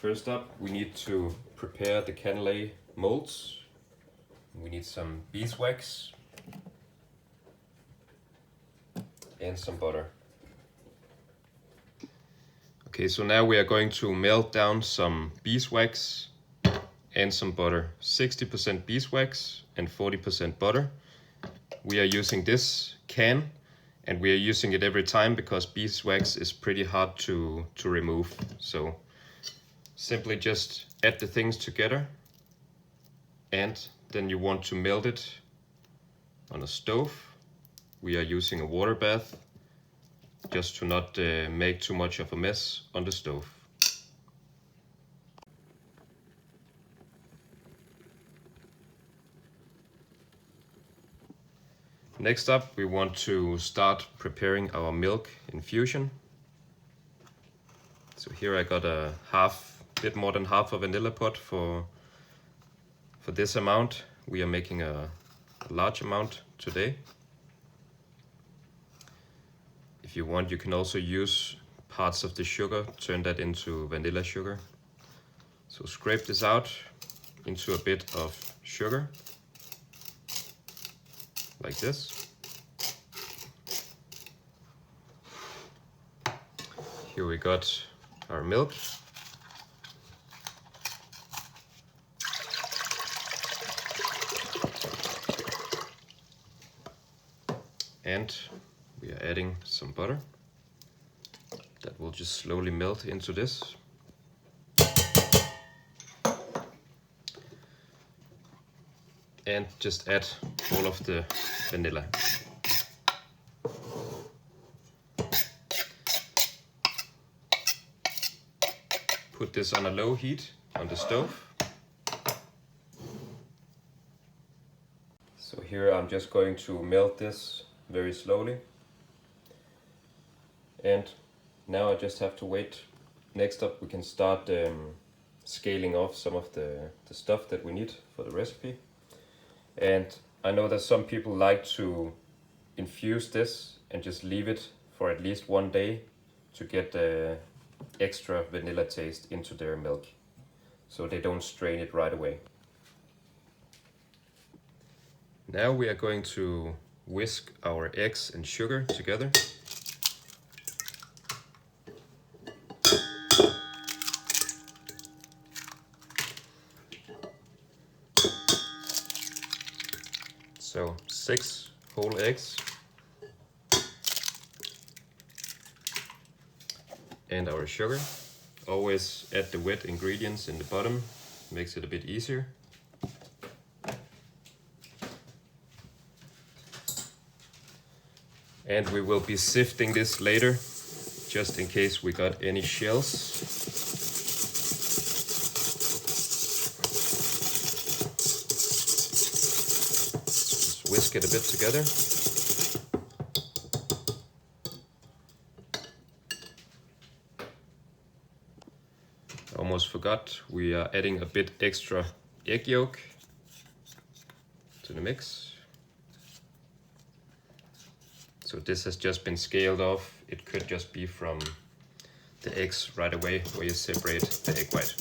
First up, we need to prepare the canele molds. We need some beeswax and some butter. Okay, so now we are going to melt down some beeswax and some butter. 60% beeswax and 40% butter. We are using this can and we are using it every time because beeswax is pretty hard to remove. So simply just add the things together and then you want to melt it on a stove. We are using a water bath just to not make too much of a mess on the stove. Next up, we want to start preparing our milk infusion. So here I got a bit more than half a vanilla pot for this amount. We are making a large amount today. If you want, you can also use parts of the sugar, turn that into vanilla sugar. So scrape this out into a bit of sugar, like this. Here we got our milk. And we are adding some butter. That will just slowly melt into this. And just add all of the vanilla. Put this on a low heat on the stove. So here I'm just going to melt this very slowly. And now I just have to wait. Next up we can start scaling off some of the stuff that we need for the recipe. And I know that some people like to infuse this and just leave it for at least one day to get the extra vanilla taste into their milk, so they don't strain it right away. Now we are going to whisk our eggs and sugar together. So 6 whole eggs and our sugar. Always add the wet ingredients in the bottom, makes it a bit easier. And we will be sifting this later, just in case we got any shells. Just whisk it a bit together. Almost forgot, we are adding a bit extra egg yolk to the mix. So this has just been scaled off. It could just be from the eggs right away where you separate the egg white.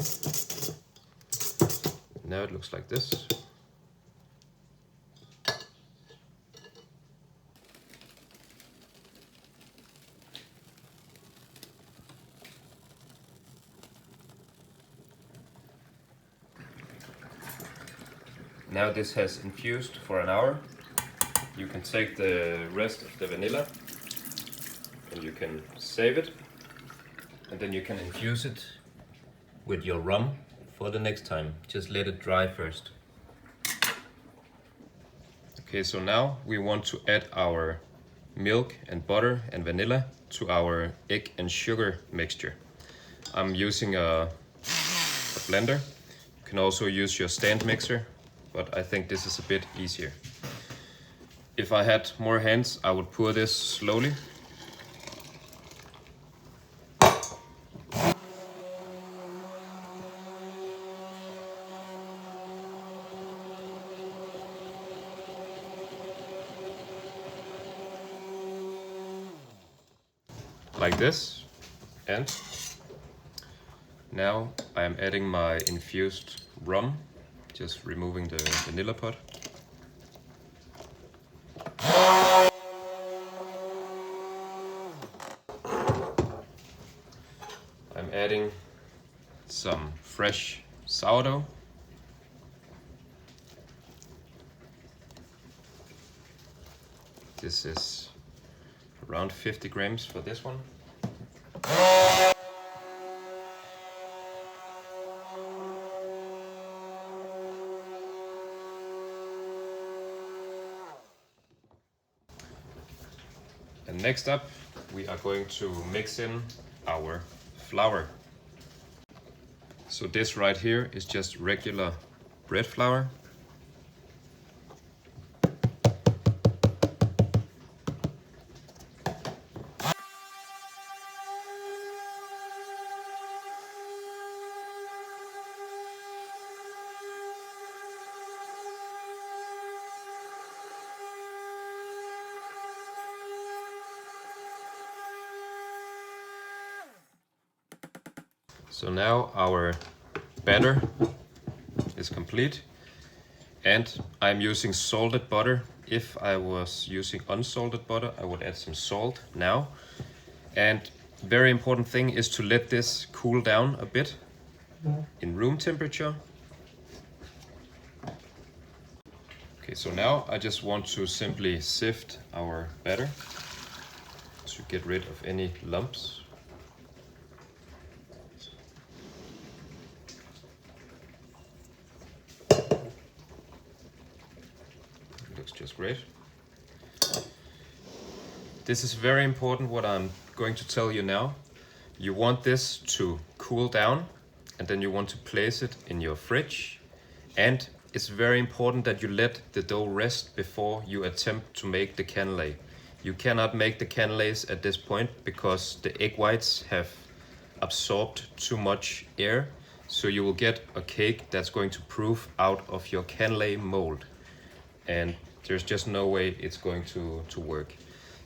Now it looks like this. Now this has infused for an hour. You can take the rest of the vanilla and you can save it, and then you can infuse it with your rum for the next time. Just let it dry first. Okay, so now we want to add our milk and butter and vanilla to our egg and sugar mixture. I'm using a blender. You can also use your stand mixer, but I think this is a bit easier. If I had more hands, I would pour this slowly. Like this. And Now I am adding my infused rum, just removing the vanilla pod. I'm adding some fresh sourdough. This is around 50 grams for this one. And next up, we are going to mix in our flour. So this right here is just regular bread flour. So now our batter is complete, and I'm using salted butter. If I was using unsalted butter, I would add some salt now. And very important thing is to let this cool down a bit in room temperature. Okay, so now I just want to simply sift our batter to get rid of any lumps. Looks just great. This is very important what I'm going to tell you now. You want this to cool down, and then you want to place it in your fridge. And it's very important that you let the dough rest before you attempt to make the canele. You cannot make the caneles at this point because the egg whites have absorbed too much air. So you will get a cake that's going to proof out of your canele mold. And there's just no way it's going to work.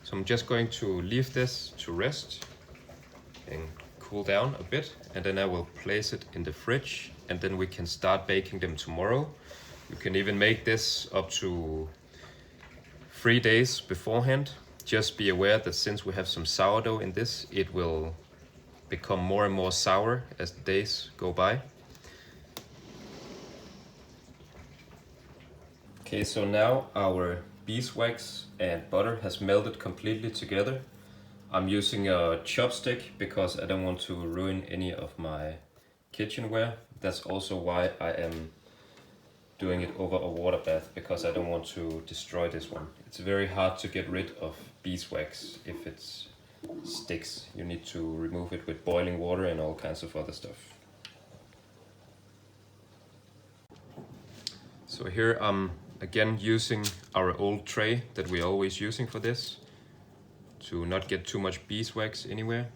So I'm just going to leave this to rest and cool down a bit, and then I will place it in the fridge, and then we can start baking them tomorrow. You can even make this up to 3 days beforehand. Just be aware that since we have some sourdough in this, it will become more and more sour as the days go by. Okay, so now our beeswax and butter has melted completely together. I'm using a chopstick because I don't want to ruin any of my kitchenware. That's also why I am doing it over a water bath, because I don't want to destroy this one. It's very hard to get rid of beeswax if it sticks. You need to remove it with boiling water and all kinds of other stuff. So here I'm again using our old tray that we're always using for this, to not get too much beeswax anywhere.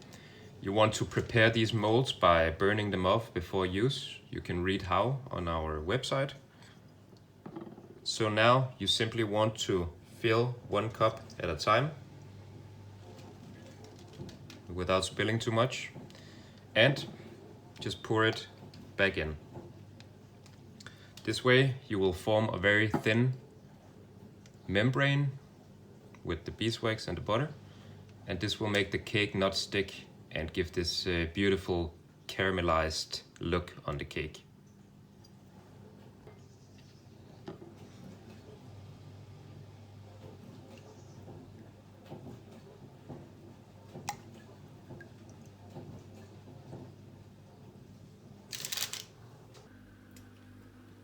You want to prepare these molds by burning them off before use. You can read how on our website. So now you simply want to fill 1 cup at a time without spilling too much, and just pour it back in. This way you will form a very thin membrane with the beeswax and the butter, and this will make the cake not stick and give this beautiful caramelized look on the cake.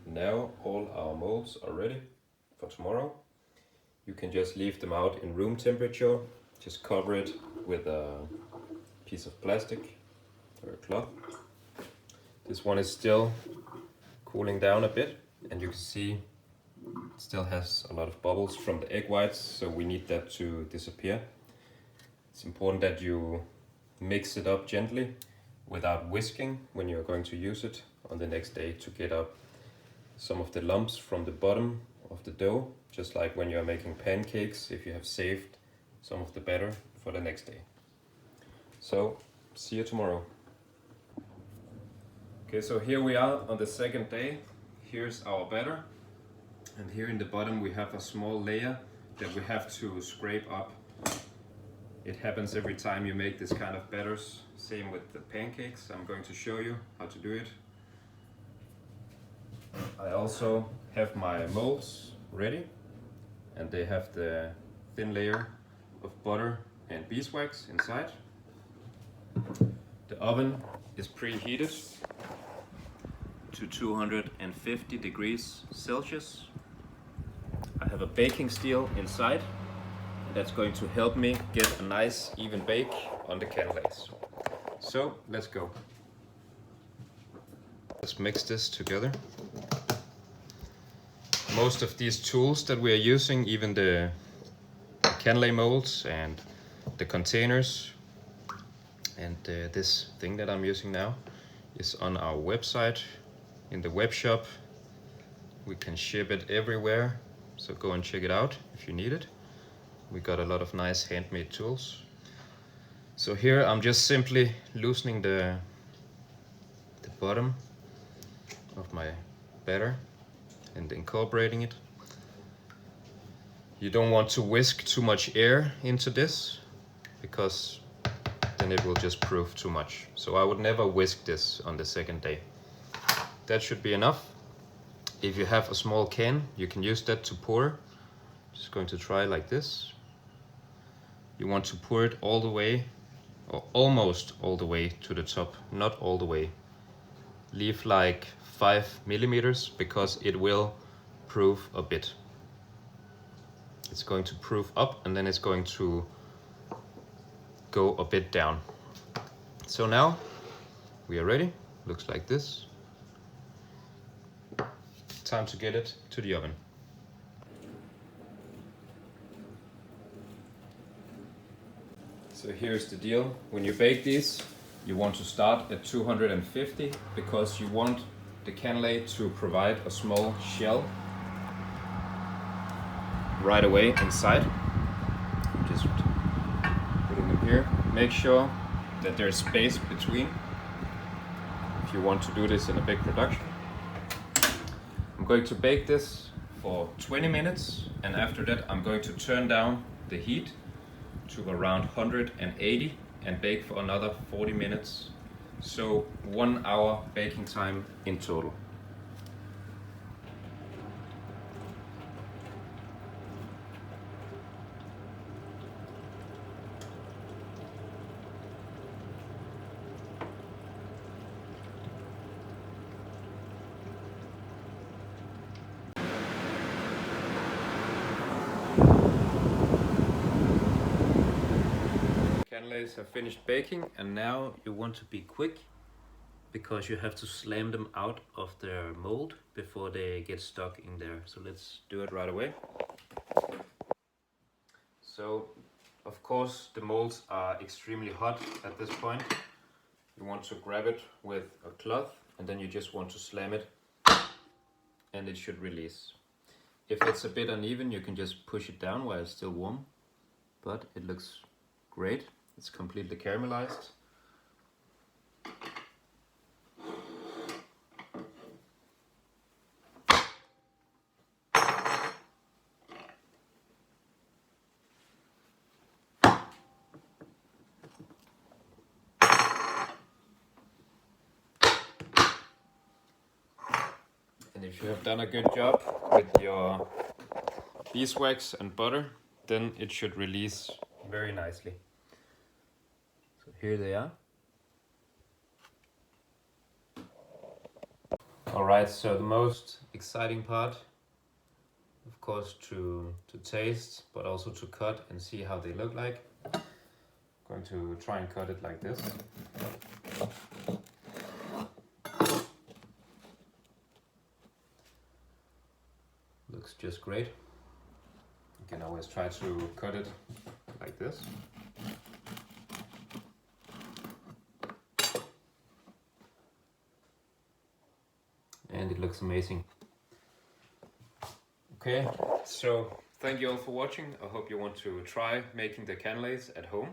Now all our molds are ready for tomorrow. You can just leave them out in room temperature. Just cover it with a piece of plastic or a cloth. This one is still cooling down a bit, and you can see it still has a lot of bubbles from the egg whites, so we need that to disappear. It's important that you mix it up gently without whisking when you're going to use it on the next day to get up some of the lumps from the bottom of the dough, just like when you're making pancakes, if you have saved some of the batter for the next day. So, see you tomorrow. Okay, so here we are on the second day. Here's our batter. And here in the bottom we have a small layer that we have to scrape up. It happens every time you make this kind of batters. Same with the pancakes. I'm going to show you how to do it. I also have my molds ready, and they have the thin layer of butter and beeswax inside. The oven is preheated to 250 degrees Celsius. I have a baking steel inside, and that's going to help me get a nice even bake on the caneles. So let's go. Let's mix this together. Most of these tools that we are using, even the canele molds and the containers and this thing that I'm using now, is on our website in the web shop. We can ship it everywhere, so go and check it out if you need it. We got a lot of nice handmade tools. So here I'm just simply loosening the bottom of my batter and incorporating it. You don't want to whisk too much air into this, because then it will just prove too much. So I would never whisk this on the second day. That should be enough. If you have a small can, you can use that to pour. Just going to try like this. You want to pour it all the way, or almost all the way to the top, not all the way. Leave like 5 millimeters, because it will proof a bit. It's going to proof up, and then it's going to go a bit down. So now we are ready. Looks like this. Time to get it to the oven. So here's the deal. When you bake these, you want to start at 250, because you want the canele to provide a small shell right away inside. Just putting them here. Make sure that there's space between if you want to do this in a big production. I'm going to bake this for 20 minutes, and after that I'm going to turn down the heat to around 180 and bake for another 40 minutes. So 1 hour baking time in total. Caneles have finished baking, and now you want to be quick, because you have to slam them out of their mold before they get stuck in there. So let's do it right away. So of course the molds are extremely hot at this point. You want to grab it with a cloth, and then you just want to slam it, and it should release. If it's a bit uneven, you can just push it down while it's still warm, but it looks great. It's completely caramelized. And if you have done a good job with your beeswax and butter, then it should release very nicely. So here they are. Alright, so the most exciting part, of course, to taste, but also to cut and see how they look like. I'm going to try and cut it like this. Looks just great. You can always try to cut it like this. And it looks amazing. Okay, so thank you all for watching. I hope you want to try making the caneles at home.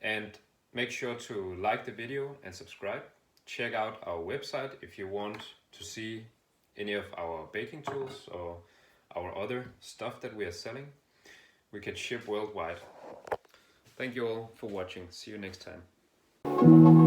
And make sure to like the video and subscribe. check out our website if you want to see any of our baking tools or our other stuff that we are selling. We can ship worldwide. Thank you all for watching. See you next time.